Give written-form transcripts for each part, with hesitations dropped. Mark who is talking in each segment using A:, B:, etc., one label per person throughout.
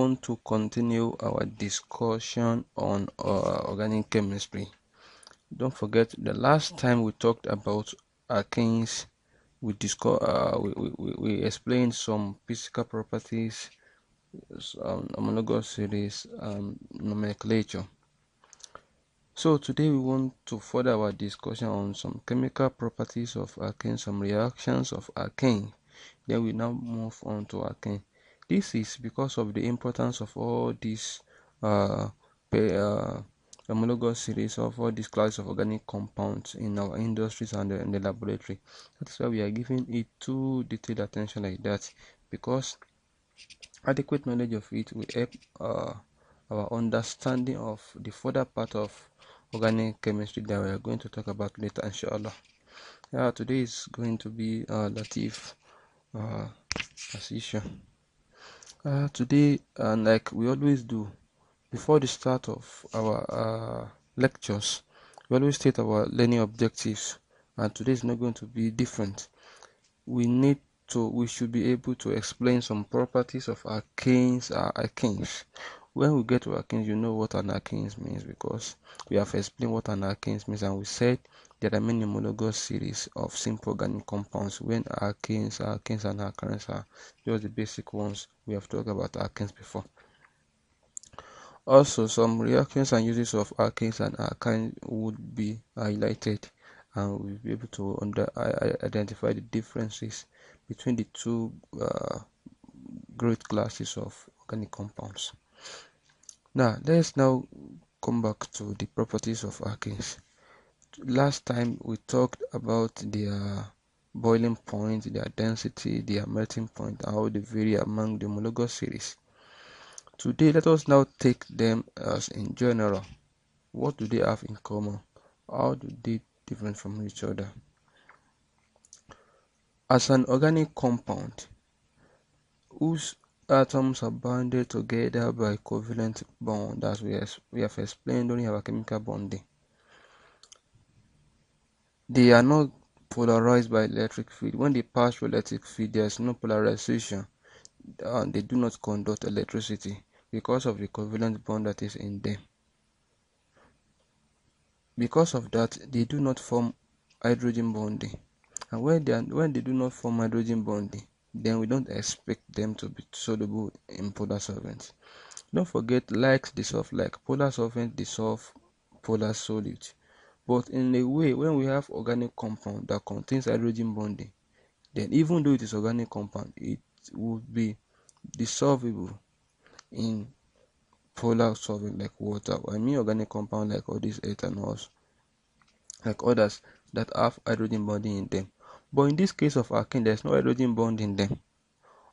A: want to continue our discussion on organic chemistry. Don't forget, the last time we talked about alkanes, we explained some physical properties, homologous series, nomenclature. So today we want to further our discussion on some chemical properties of alkane, some reactions of alkane. Then we now move on to alkane. This is because of the importance of all these homologous series of all these classes of organic compounds in our industries and in the laboratory. That's why we are giving it too detailed attention like that, because adequate knowledge of it will help our understanding of the further part of organic chemistry that we are going to talk about later, inshallah. Today is going to be Latif as usual. Today, like we always do, before the start of our lectures, we always state our learning objectives, and today is not going to be different. We should be able to explain some properties of alkanes. When we get to alkanes, you know what an alkanes means, because we have explained what an alkanes means, and we said there are many homologous series of simple organic compounds. When alkanes and alkynes are just the basic ones. We have talked about alkanes before. Also, some reactions and uses of alkanes and alkynes would be highlighted, and we'll be able to identify the differences between the two great classes of organic compounds. Now, let's now come back to the properties of alkanes. Last time we talked about their boiling point, their density, their melting point, and how they vary among the homologous series. Today, let us now take them as in general. What do they have in common? How do they differ from each other? As an organic compound whose atoms are bounded together by covalent bond, as we have explained during our chemical bonding, they are not polarized by electric field. When they pass through electric field, there is no polarization, and they do not conduct electricity because of the covalent bond that is in them. Because of that, they do not form hydrogen bonding, and when they do not form hydrogen bonding, then we don't expect them to be soluble in polar solvents. Don't forget, likes dissolve like. Polar solvents dissolve polar solute. But in a way, when we have organic compound that contains hydrogen bonding, then even though it is organic compound, it would be dissolvable in polar solvent like water. I mean organic compound like all these ethanols, like others that have hydrogen bonding in them. But in this case of alkane, there's no hydrogen bond in them.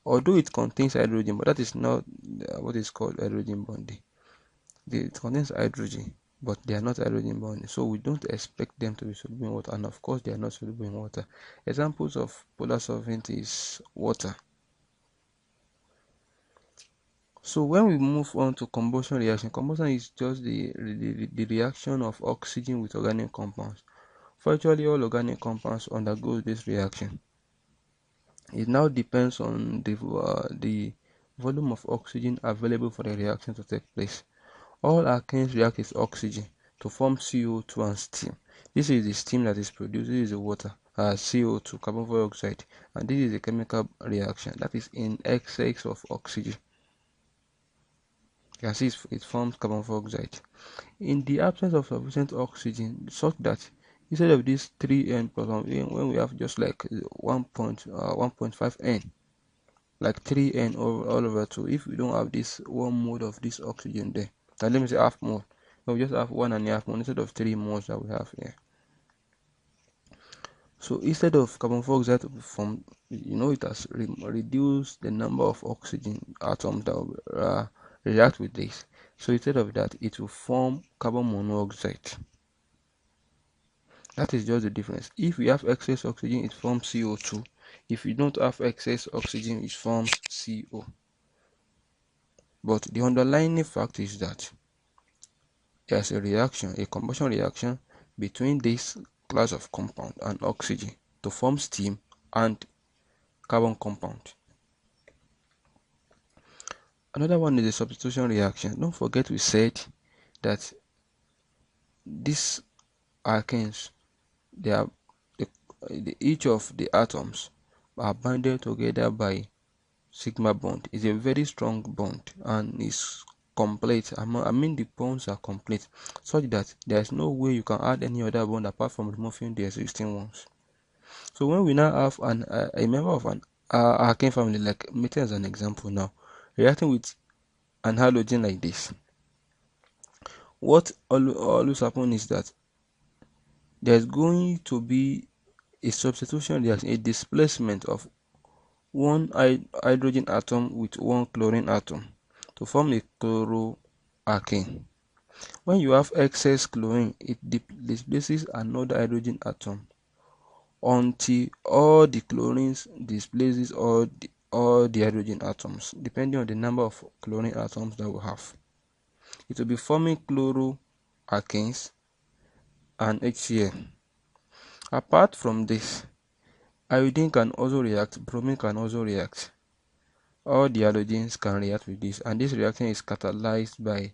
A: Although it contains hydrogen, but that is not what is called hydrogen bonding. It contains hydrogen, but they are not hydrogen bonding, so we don't expect them to be soluble in water, and of course they are not soluble in water. Examples of polar solvent is water. So when we move on to combustion reaction is just the reaction of oxygen with organic compounds. Virtually all organic compounds undergo this reaction. It now depends on the volume of oxygen available for the reaction to take place. All alkanes react with oxygen to form CO2 and steam. This is the steam that is produced. This is the water, CO2, carbon dioxide, and this is a chemical reaction that is in excess of oxygen. You can see it forms carbon dioxide. In the absence of sufficient oxygen, such that instead of this 3n plus 1, when we have just like 1.5 n, like 3n all over 2, if we don't have this 1 mole of this oxygen there, and let me say half mole, so we just have 1.5 mole instead of 3 moles that we have here. So instead of carbon dioxide to be formed, it has reduced the number of oxygen atoms that will react with this. So instead of that, it will form carbon monoxide. That is just the difference. If we have excess oxygen, it forms CO2. If you don't have excess oxygen, it forms CO. But the underlying fact is that there's a combustion reaction between this class of compound and oxygen to form steam and carbon compound. Another one is the substitution reaction. Don't forget we said that these alkanes, they are each of the atoms are bonded together by sigma bond. Is a very strong bond and is complete. I mean the bonds are complete such that there is no way you can add any other bond apart from removing the existing ones. So when we now have a member of an alkane family, like methane as an example now, reacting with an halogen like this, what always happen is that there's going to be a substitution reaction, a displacement of one hydrogen atom with one chlorine atom to form a chloroalkane. When you have excess chlorine, it displaces another hydrogen atom until all the chlorines displaces all the hydrogen atoms, depending on the number of chlorine atoms that we have. It will be forming chloroalkanes and HCl. Apart from this, iodine can also react, bromine can also react. All the halogens can react with this, and this reaction is catalyzed by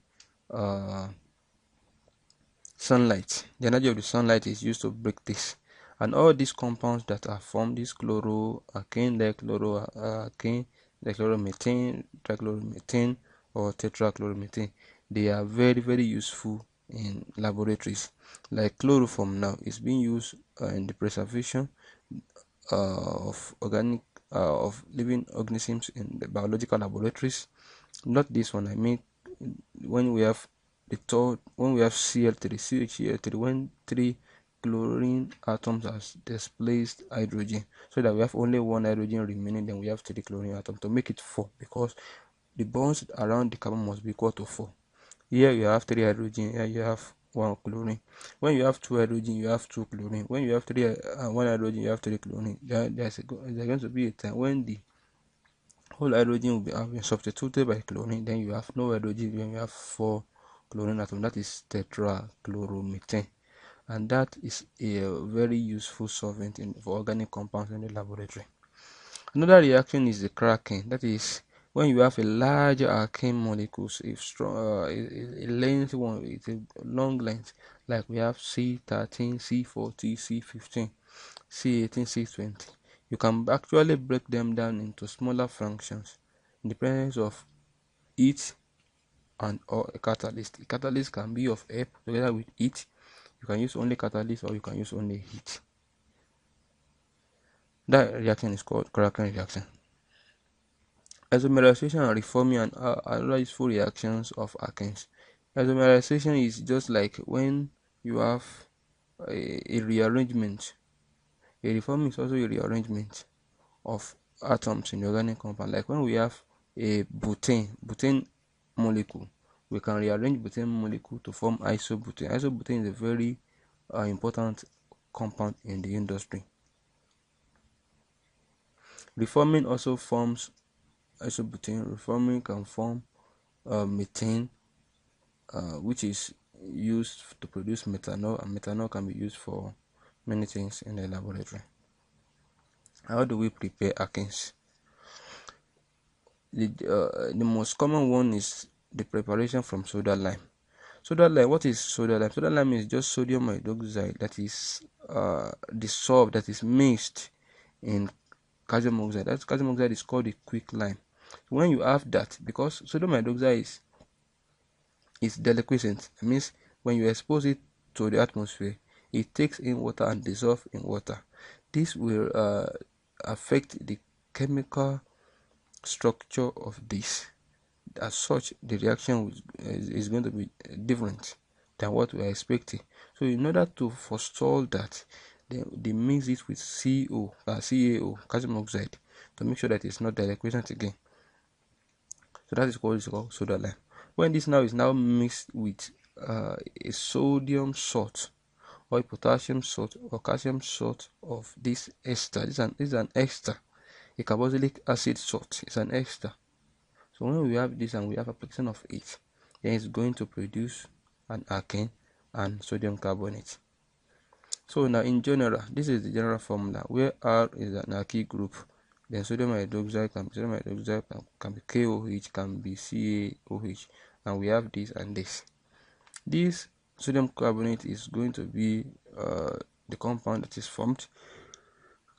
A: sunlight. The energy of the sunlight is used to break this, and all these compounds that are formed, this chloroalkane, dichloroalkane, dichloromethane, trichloromethane, or tetrachloromethane, they are very useful in laboratories. Like chloroform now is being used in the preservation of living organisms in the biological laboratories. Not this one, I mean when we have when we have Cl3, CHCl3, when 3 chlorine atoms has displaced hydrogen, so that we have only one hydrogen remaining, then we have 3 chlorine atoms to make it 4, because the bonds around the carbon must be equal to 4. Here you have 3 hydrogen, here you have 1 chlorine. When you have 2 hydrogen, you have 2 chlorine. When you have 1 hydrogen, you have 3 chlorine. There's going to be a time when the whole hydrogen will be substituted by chlorine, then you have no hydrogen, then you have 4 chlorine atoms. That is tetrachloromethane, and that is a very useful solvent for organic compounds in the laboratory. Another reaction is the cracking. That is when you have a larger alkane molecules, if strong, a length one, it's a long length, like we have C13, C40, C15, C18, C20. You can actually break them down into smaller fractions in the presence of heat and or a catalyst. A catalyst can be of air together with heat. You can use only catalyst or you can use only heat. That reaction is called cracking reaction. Isomerization and reforming and other useful reactions of alkanes. Isomerization is just like when you have a rearrangement. A reforming is also a rearrangement of atoms in the organic compound. Like when we have a butane molecule, we can rearrange butane molecule to form isobutane. Isobutane is a very important compound in the industry. Reforming also forms isobutane. Reforming can form methane, which is used to produce methanol, and methanol can be used for many things in the laboratory. How do we prepare alkanes? The most common one is the preparation from soda lime. Soda lime, what is soda lime? Soda lime is just sodium hydroxide that is dissolved, that is mixed in calcium oxide. That calcium oxide is called a quick lime. When you have that, because sodium hydroxide is deliquescent, it means when you expose it to the atmosphere, it takes in water and dissolves in water. This will affect the chemical structure of this. As such, the reaction is going to be different than what we are expecting. So in order to forestall that, they mix it with CaO, calcium oxide, to make sure that it's not deliquescent again. So that is what is called soda lime. When this now is mixed with a sodium salt or a potassium salt or calcium salt of this ester, this is an ester, a carboxylic acid salt is an ester. So when we have this and we have application of it, then it's going to produce an alkane and sodium carbonate. So now in general, this is the general formula where R is an alkyl group Then sodium hydroxide can be KOH, can be CaOH, and we have this and this. This sodium carbonate is going to be the compound that is formed.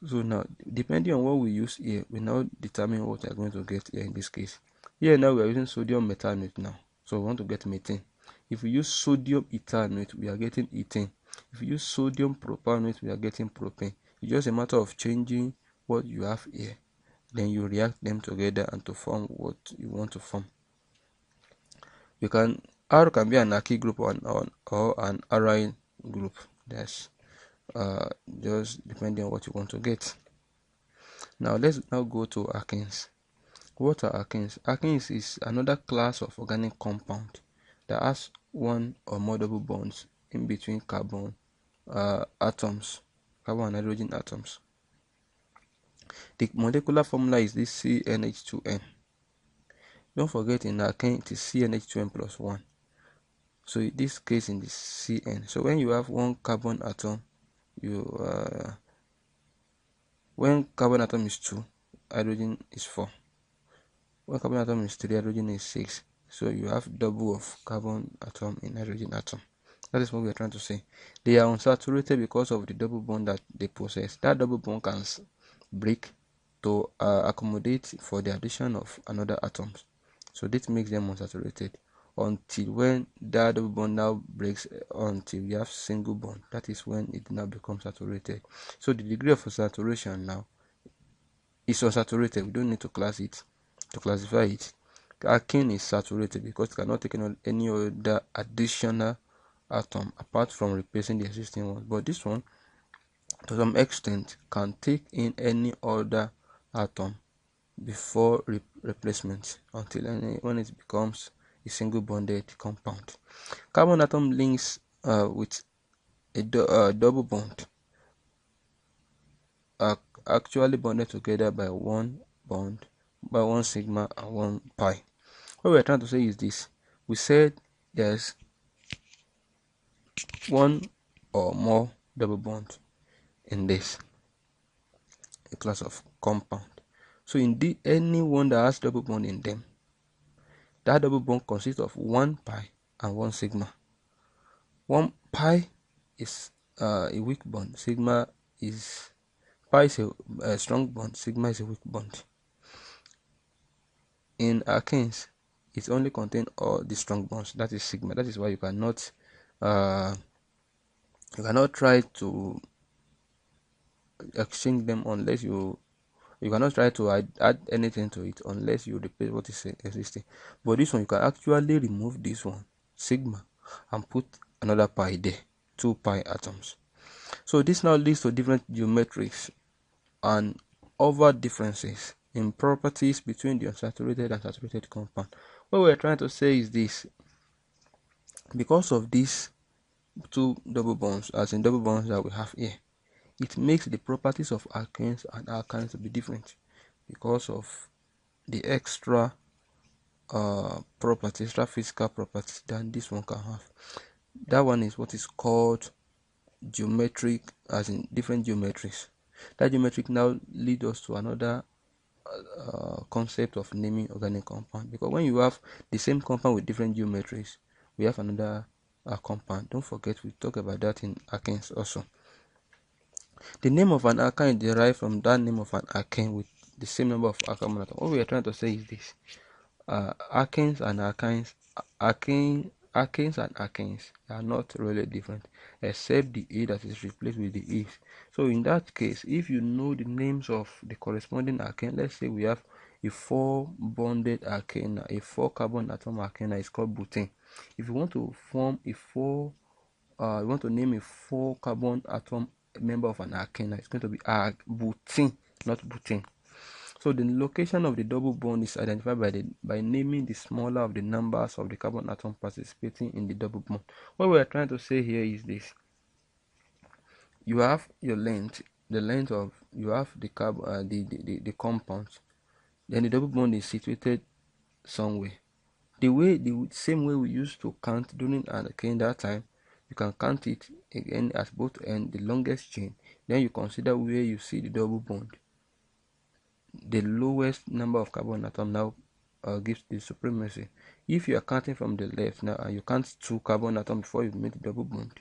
A: So now, depending on what we use here, we now determine what we are going to get here in this case. Here now we are using sodium metanoate now, so we want to get methane. If we use sodium ethanoate, we are getting ethane. If we use sodium propanoate, we are getting propane. It's just a matter of changing what you have here, then you react them together and to form what you want to form. R can be an alkyl group or an aryl group. That's just depending on what you want to get. Now let's now go to alkanes. What are alkanes? Alkanes is another class of organic compound that has one or more double bonds in between carbon atoms, carbon and hydrogen atoms. The molecular formula is this CnH2n. Don't forget, in alkane it is CnH2n plus 1. So in this case, in the Cn. So when you have one carbon atom, when carbon atom is 2, hydrogen is 4. When carbon atom is 3, hydrogen is 6. So you have double of carbon atom in hydrogen atom. That is what we are trying to say. They are unsaturated because of the double bond that they possess. That double bond can break to accommodate for the addition of another atom. So this makes them unsaturated until when that double bond now breaks, until you have single bond. That is when it now becomes saturated. So the degree of saturation now is unsaturated. We don't need to classify it. Alkene is saturated because it cannot take any other additional atom apart from replacing the existing one. But this one, to some extent, can take in any other atom before replacement until when it becomes a single bonded compound. Carbon atom links with a double bond are actually bonded together by one bond, by one sigma and one pi. What we are trying to say is this: we said there's one or more double bond in this a class of compound. So in any one that has double bond in them, that double bond consists of one pi and one sigma. One pi is a weak bond. Pi is a strong bond. Sigma is a weak bond. In alkanes, it only contains all the strong bonds. That is sigma. That is why you cannot try to exchange them unless you cannot try to add anything to it unless you replace what is existing. But this one, you can actually remove this one sigma and put another pi there, 2 pi atoms. So this now leads to different geometries and other differences in properties between the unsaturated and saturated compound. What we are trying to say is this: because of these two double bonds, as in double bonds that we have here, it makes the properties of alkanes and alkynes to be different because of the extra physical properties than this one can have. That one is what is called geometric, as in different geometries. That geometric now leads us to another concept of naming organic compound, because when you have the same compound with different geometries, we have another compound. Don't forget, we talk about that in alkanes also. The name of an alkyne derived from that name of an alkane with the same number of carbon atoms. What we are trying to say is this: alkanes and alkynes, alkanes and alkanes are not really different, except the A that is replaced with the E. So in that case, if you know the names of the corresponding alkane, let's say we have a 4 bonded alkane, a 4 carbon atom alkane is called butane. If you want to form a 4 you want to name a 4 carbon atom member of an alkane, it's going to be butene, not butane. So the location of the double bond is identified by naming the smaller of the numbers of the carbon atom participating in the double bond. What we are trying to say here is this: you have your length, the length of you have the the compounds, then the double bond is situated somewhere. The same way we used to count during alkane that time, you can count it again at both ends, the longest chain. Then you consider where you see the double bond. the lowest number of carbon atom now gives the supremacy. If you are counting from the left now and you count 2 carbon atoms before you make the double bond,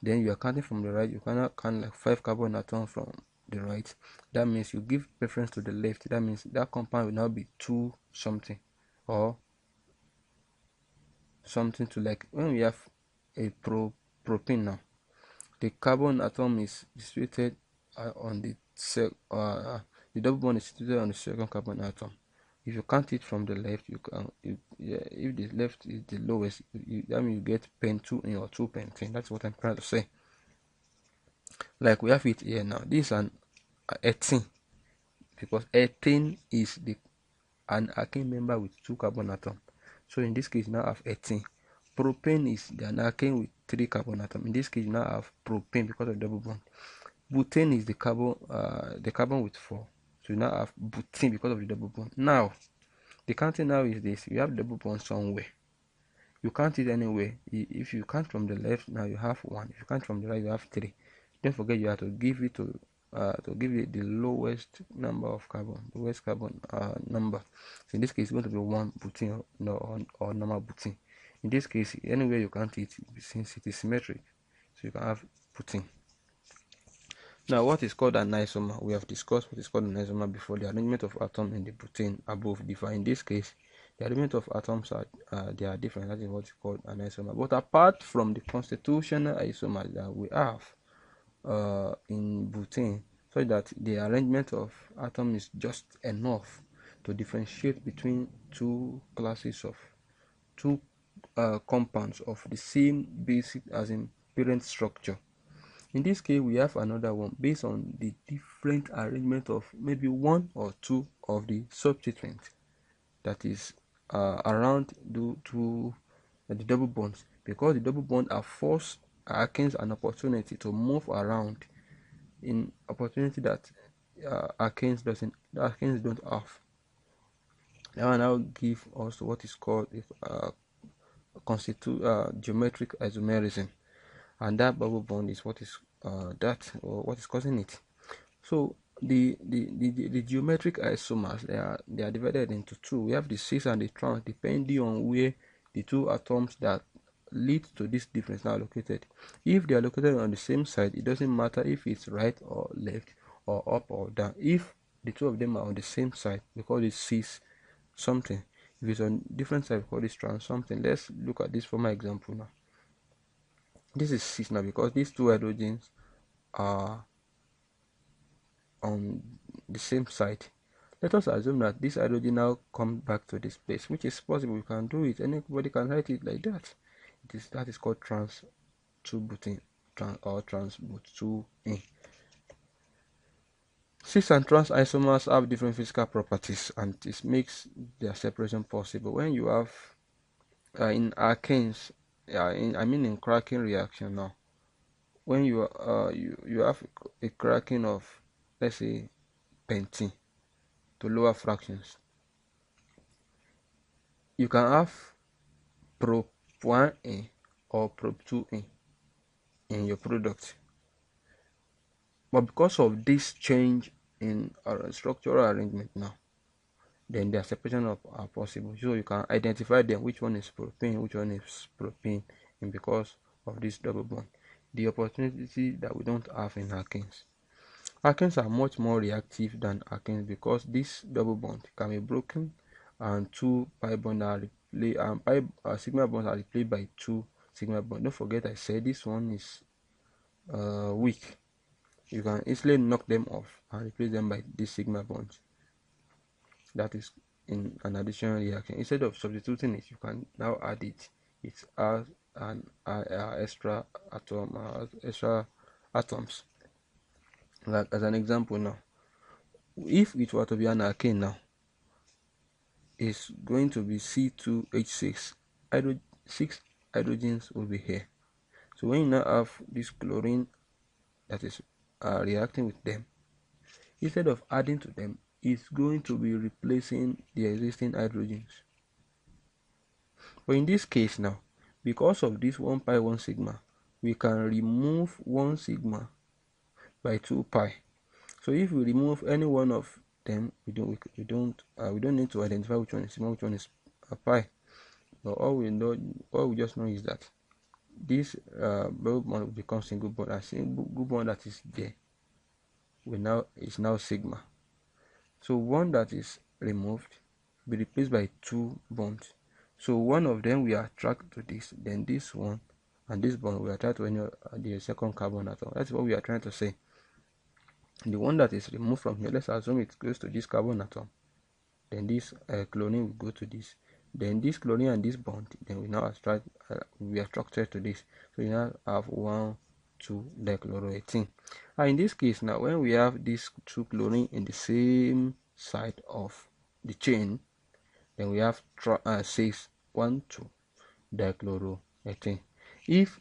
A: then you are counting from the right, you cannot count like 5 carbon atoms from the right. That means you give preference to the left. That means that compound will now be 2 something or something to, like when we have a propane now, the carbon atom is situated on the double bond is situated on the second carbon atom. If you count it from the left, you can if the left is the lowest, that means you get pen2 or 2 pentane. That's what I'm trying to say. Like we have it here now. This is an 18 because 18 is an alkane member with 2 carbon atoms. So in this case, you now have 18. Propane is an alkane with 3 carbon atoms. In this case, you now have propane because of double bond. Butane is the carbon with 4. So you now have butane because of the double bond. Now, the counting now is this: you have double bond somewhere. You count it anywhere. If you count from the left, now you have 1. If you count from the right, you have 3. Don't forget you have to give it the lowest number of carbon, the lowest carbon number. So in this case, it's going to be 1 butane or normal butane. In this case, anywhere you count it, since it is symmetric, so you can have butane. Now, what is called an isomer? We have discussed what is called an isomer before. The arrangement of atoms in the butane above differ. In this case, the arrangement of atoms they are different. That is what is called an isomer. But apart from the constitutional isomers that we have in butane, so that the arrangement of atoms is just enough to differentiate between 2 classes of 2 compounds of the same basic as in parent structure. In this case, we have another one based on the different arrangement of maybe 1 or 2 of the substituents that is around the double bonds, because the double bond affords alkanes an opportunity to move around in opportunity that alkanes don't have. Now I now give also what is called geometric isomerism, and that double bond is what is what is causing it. So the geometric isomers, they are divided into 2. We have the cis and the trans, depending on where the 2 atoms that lead to this difference are located. If they are located on the same side, it doesn't matter if it's right or left or up or down. If the 2 of them are on the same side, we call it cis something. If it's on different side, we call it trans something. Let's look at this for my example now. This is cis now because these 2 hydrogens are on the same side. Let us assume that this hydrogen now comes back to this place, which is possible. You can do it. Anybody can write it like that. That is called trans 2-butane or trans but 2-ene. Cis and trans isomers have different physical properties, and this makes their separation possible. When you have in alkanes, in cracking reaction now, when you have a cracking of, let's say, pentene to lower fractions, you can have prop 1-ene or prop 2-ene in your product. But because of this change in our structural arrangement now, then their separation are possible. So you can identify them, which one is propane, which one is propane, and because of this double bond, the opportunity that we don't have in alkanes. Alkanes are much more reactive than alkanes because this double bond can be broken and 2 pi bonds are replaced, and sigma bonds are replaced by 2 sigma bonds. Don't forget I said this one is weak. You can easily knock them off and replace them by these sigma bonds. That is in an additional reaction. Instead of substituting it, you can now add it. It has an extra atoms. Like as an example now, if it were to be an alkane now, it's going to be C2H6. 6 hydrogens will be here. So when you now have this chlorine that is reacting with them, instead of adding to them, it's going to be replacing the existing hydrogens. But in this case now, because of this 1 pi 1 sigma, we can remove 1 sigma by 2 pi. So if we remove any one of them, we don't need to identify which one is sigma, which one is pi. But all we just know is that this double bond will become single bond, and single bond that is there is now sigma. So one that is removed will be replaced by two bonds. So one of them we attract to this, then this one and this bond will attract to any the second carbon atom. That's what we are trying to say. The one that is removed from here, let's assume it goes to this carbon atom, then this chlorine will go to this, then this chlorine and this bond, then we now attract we attracted to this. So you now have 1,2-dichloroethene. And in this case now, when we have these two chlorine in the same side of the chain, then we have 6,1,2-dichloroethene. If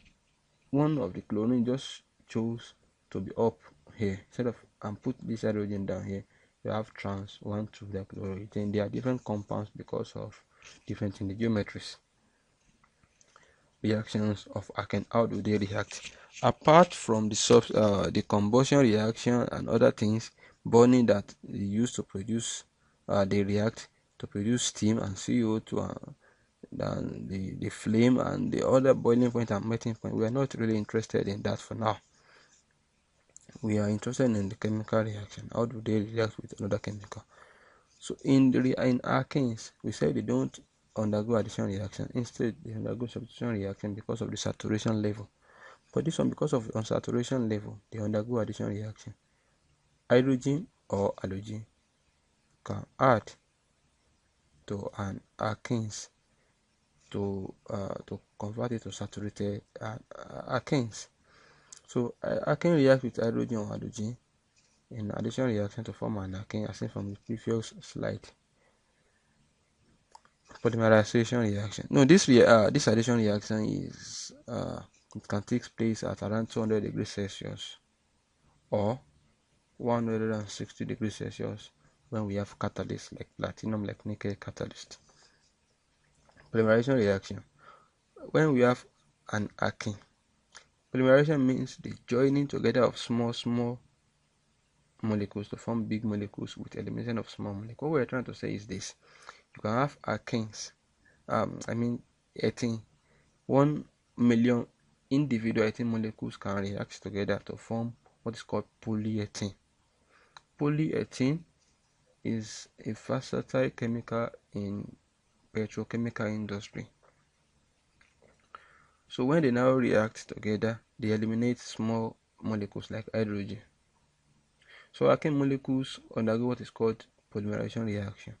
A: one of the chlorine just chose to be up here instead of and put this hydrogen down here, you have trans 1,2-dichloroethane. They are different compounds because of different in the geometries. Reactions of alkane, how do they react? Apart from the combustion reaction and other things, burning that they use to produce, they react to produce steam and CO2 and the flame and the other boiling point and melting point. We are not really interested in that for now. We are interested in the chemical reaction. How do they react with another chemical? So in alkanes, we said they don't undergo addition reaction. Instead, they undergo substitution reaction because of the saturation level. For this one, because of the unsaturation level, they undergo addition reaction. Hydrogen or halogen can add to an alkanes to convert it to saturated alkanes. So alkane reacts with hydrogen or halogen in addition reaction to form an alkane, as seen from the previous slide. Polymerization reaction. No, this addition reaction is it can take place at around 200 degrees Celsius or 160 degrees Celsius when we have catalyst like platinum, like nickel catalyst. Polymerization reaction. When we have an alkene, polymerization means the joining together of small molecules to form big molecules with elimination of small molecules. What we're trying to say is this: you can have alkanes, ethene. 1 million individual ethene molecules can react together to form what is called polyethene. Polyethene is a versatile chemical in petrochemical industry. So when they now react together, they eliminate small molecules like hydrogen. So alkane molecules undergo what is called polymerization reaction,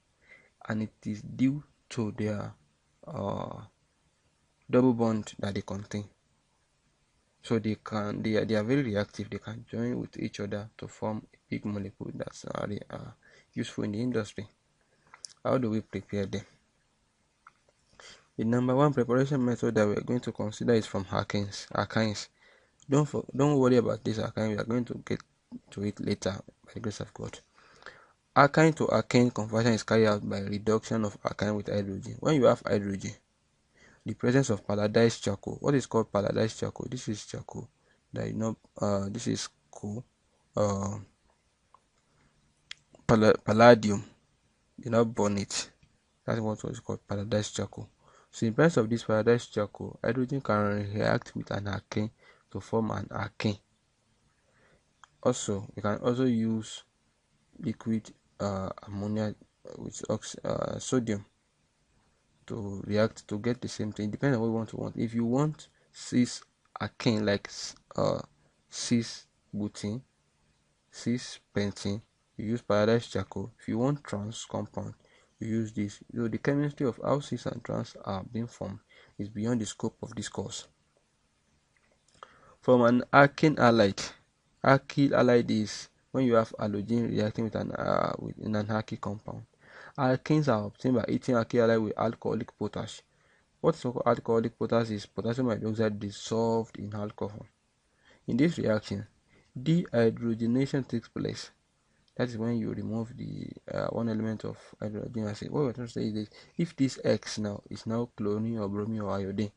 A: and it is due to their double bond that they contain. So they are very reactive. They can join with each other to form a big molecule that's useful in the industry. How do we prepare them? The number one preparation method that we are going to consider is from alkynes. Don't worry about this alkyne. We are going to get to it later by the grace of God. Alkyne to alkane conversion is carried out by reduction of alkyne with hydrogen. When you have hydrogen, the presence of palladised charcoal. What is called palladised charcoal? This is charcoal that this is coal. Palladium. You now burn it. That's what is called palladised charcoal. So in place of this palladised charcoal, hydrogen can react with an alkane to form an alkane. Also, you can also use liquid ammonia with sodium to react to get the same thing. Depending on what you want. If you want cis alkane like cis butene, cis pentene, you use palladised charcoal. If you want trans compound, you use this. So the chemistry of how cis and trans are being formed is beyond the scope of this course. From an alkane halide, alkyl halide is when you have halogen reacting with an alkyl compound. Alkanes are obtained by heating alkyl halide with alcoholic potash. What is called alcoholic potash is potassium hydroxide dissolved in alcohol. In this reaction, dehydrogenation takes place. That is when you remove the one element of hydrogen acid. What we're trying to say is this: if this X now is now chlorine or bromine or iodine,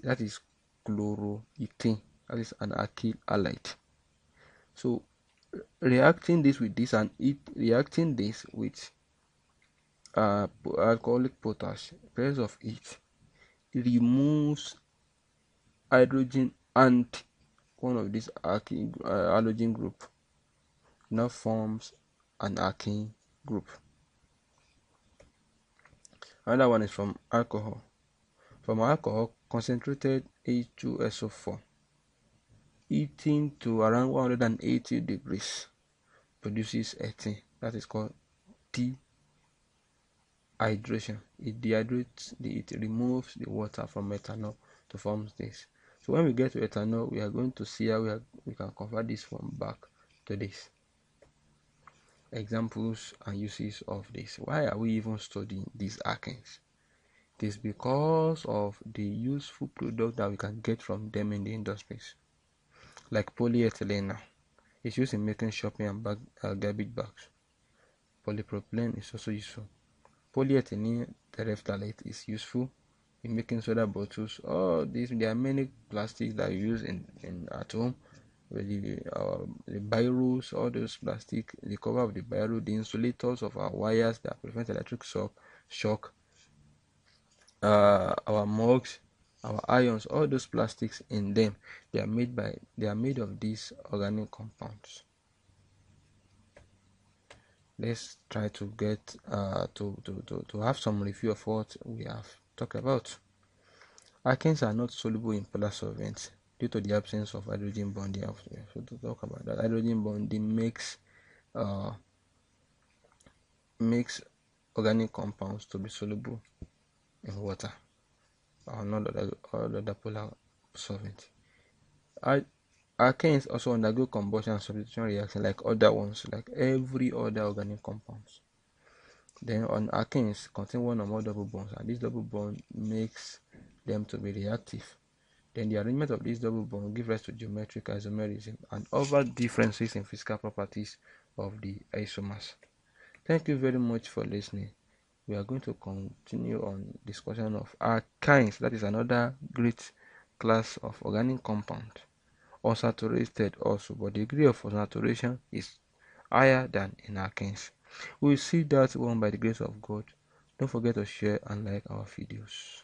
A: that is chloroethane. That is an alkyl halide. So reacting this with this and reacting this with alcoholic potash, presence of heat removes hydrogen and one of these halogen group, now forms an alkene group. Another one is from alcohol. From alcohol, concentrated H2SO4 heating to around 180 degrees produces ethane. That is called dehydration. It dehydrates, it removes the water from ethanol to form this. So when we get to ethanol, we are going to see how we can convert this form back to this. Examples and uses of this. Why are we even studying these alkanes? It is because of the useful product that we can get from them in the industries. Like polyethylene now, it's used in making shopping and garbage bags. Polypropylene is also useful. Polyethylene terephthalate is useful in making soda bottles. All these, there are many plastics that you use in at home. The biros, all those plastic, the cover of the biro, the insulators of our wires that prevent electric shock, our mugs, our irons, all those plastics in them, they are made of these organic compounds. Let's try to get to have some review of what we have talked about. Alkanes are not soluble in polar solvents due to the absence of hydrogen bonding. So to talk about that, hydrogen bonding makes organic compounds to be soluble in water or not other polar solvent. Alkanes also undergo combustion and substitution reaction like other ones, like every other organic compounds. Then on alkanes contain one or more double bonds, and this double bond makes them to be reactive. Then the arrangement of this double bond gives rise to geometric isomerism and other differences in physical properties of the isomers. Thank you very much for listening. We are going to continue on discussion of alkynes. That is another great class of organic compound, unsaturated also, but the degree of unsaturation is higher than in alkanes. We will see that one by the grace of God. Don't forget to share and like our videos.